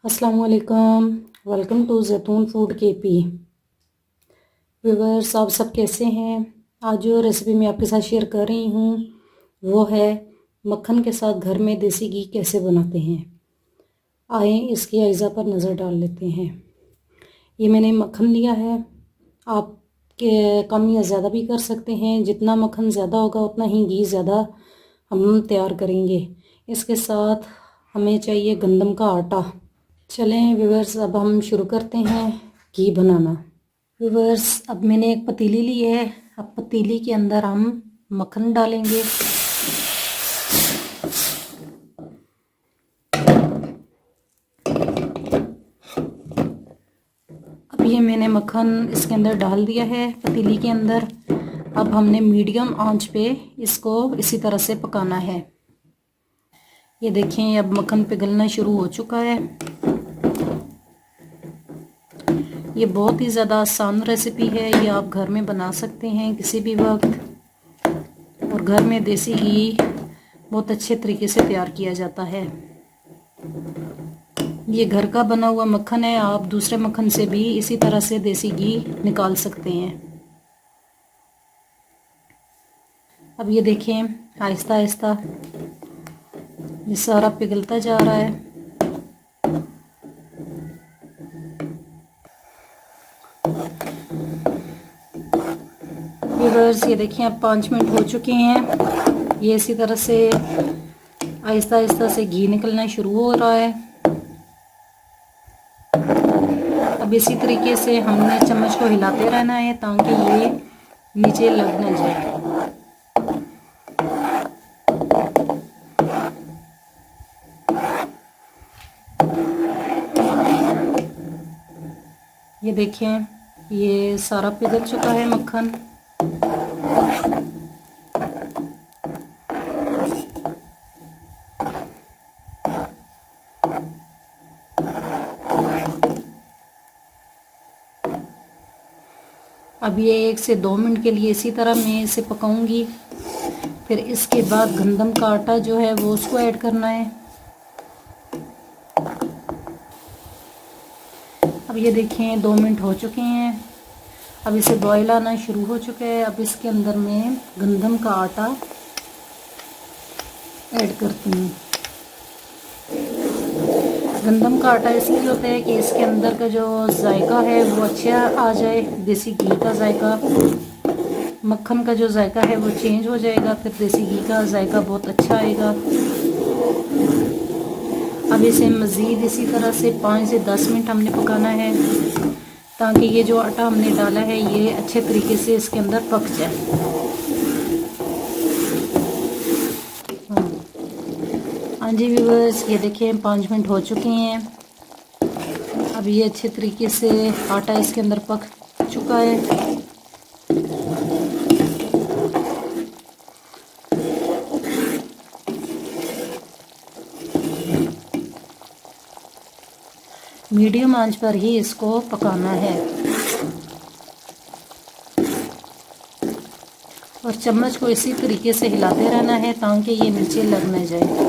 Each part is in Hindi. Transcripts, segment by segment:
अस्सलाम वालेकुम। वेलकम टू जैतून फूड केपी। व्यूवर्स, आप सब कैसे हैं? आज जो रेसिपी मैं आपके साथ शेयर कर रही हूँ वो है मक्खन के साथ घर में देसी घी कैसे बनाते हैं। आए इसकी अज्जा पर नज़र डाल लेते हैं। ये मैंने मक्खन लिया है। आप के कम या ज़्यादा भी कर सकते हैं। जितना मक्खन ज़्यादा होगा उतना ही घी ज़्यादा हम तैयार करेंगे। इसके साथ हमें चाहिए गंदम का आटा। चलें व्यूवर्स, अब हम शुरू करते हैं घी बनाना। व्यूवर्स, अब मैंने एक पतीली ली है। अब पतीली के अंदर हम मक्खन डालेंगे। अब ये मैंने मक्खन इसके अंदर डाल दिया है पतीली के अंदर। अब हमने मीडियम आंच पे इसको इसी तरह से पकाना है। ये देखें, अब मक्खन पिघलना शुरू हो चुका है। ये बहुत ही ज़्यादा आसान रेसिपी है। ये आप घर में बना सकते हैं किसी भी वक्त। और घर में देसी घी बहुत अच्छे तरीके से तैयार किया जाता है। ये घर का बना हुआ मक्खन है। आप दूसरे मक्खन से भी इसी तरह से देसी घी निकाल सकते हैं। अब ये देखें, आहिस्ता आहिस्ता ये सारा पिघलता जा रहा है। व्यूअर्स, ये देखिए, अब 5 मिनट हो चुके हैं। ये इसी तरह से आहिस्ता आहिस्ता से घी निकलना शुरू हो रहा है। अब इसी तरीके से हमने चम्मच को हिलाते रहना है ताकि ये नीचे लग ना जाए। ये देखें, ये सारा पिघल चुका है मक्खन। अब ये 1 से 2 मिनट के लिए इसी तरह मैं इसे पकाऊंगी। फिर इसके बाद गंदम का आटा जो है वो उसको ऐड करना है। अब ये देखें, 2 मिनट हो चुके हैं। अब इसे बॉयल आना शुरू हो चुका है। अब इसके अंदर मैं गंदम का आटा ऐड करती हूँ। गंदम का आटा इसलिए होता है कि इसके अंदर का जो जायका है वो अच्छा आ जाए। देसी घी का जायका, मक्खन का जो जायका है वो चेंज हो जाएगा। फिर देसी घी का जायका बहुत अच्छा आएगा। अब इसे मज़ीद इसी तरह से 5 से 10 मिनट हमने पकाना है ताकि ये जो आटा हमने डाला है ये अच्छे तरीके से इसके अंदर पक जाए। हाँ जी व्यूअर्स, ये देखें, 5 मिनट हो चुके हैं। अब ये अच्छे तरीके से आटा इसके अंदर पक चुका है। मीडियम आंच पर ही इसको पकाना है और चम्मच को इसी तरीके से हिलाते रहना है ताकि ये नीचे लग न जाए।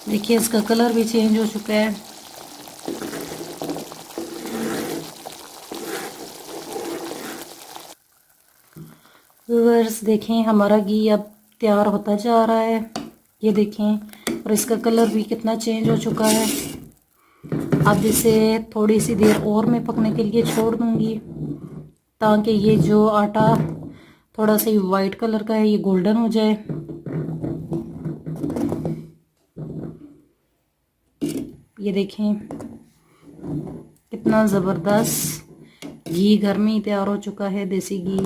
देखिए, इसका कलर भी चेंज हो चुका है। व्यूअर्स, देखें, हमारा घी अब तैयार होता जा रहा है। ये देखें, और इसका कलर भी कितना चेंज हो चुका है। अब इसे थोड़ी सी देर और मैं पकने के लिए छोड़ दूंगी ताकि ये जो आटा थोड़ा सा वाइट कलर का है ये गोल्डन हो जाए। ये देखें, कितना ज़बरदस्त घी घर में ही तैयार हो चुका है, देसी घी।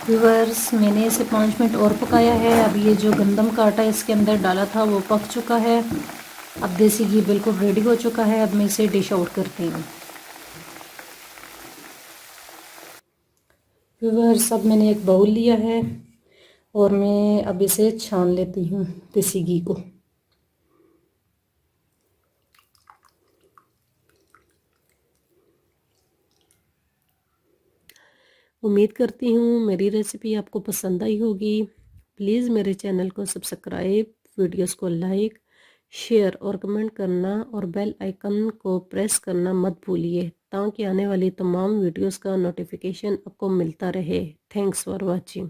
व्यूअर्स, मैंने इसे 5 मिनट और पकाया है। अब ये जो गंदम का आटा इसके अंदर डाला था वो पक चुका है। अब देसी घी बिल्कुल रेडी हो चुका है। अब मैं इसे डिश आउट करती हूँ। व्यूअर्स, अब मैंने एक बाउल लिया है। और मैं अब इसे छान लेती हूँ देसी घी को। उम्मीद करती हूँ मेरी रेसिपी आपको पसंद आई होगी। प्लीज़ मेरे चैनल को सब्सक्राइब, वीडियोस को लाइक, शेयर और कमेंट करना और बेल आइकन को प्रेस करना मत भूलिए ताकि आने वाली तमाम वीडियोस का नोटिफिकेशन आपको मिलता रहे। Thanks for watching.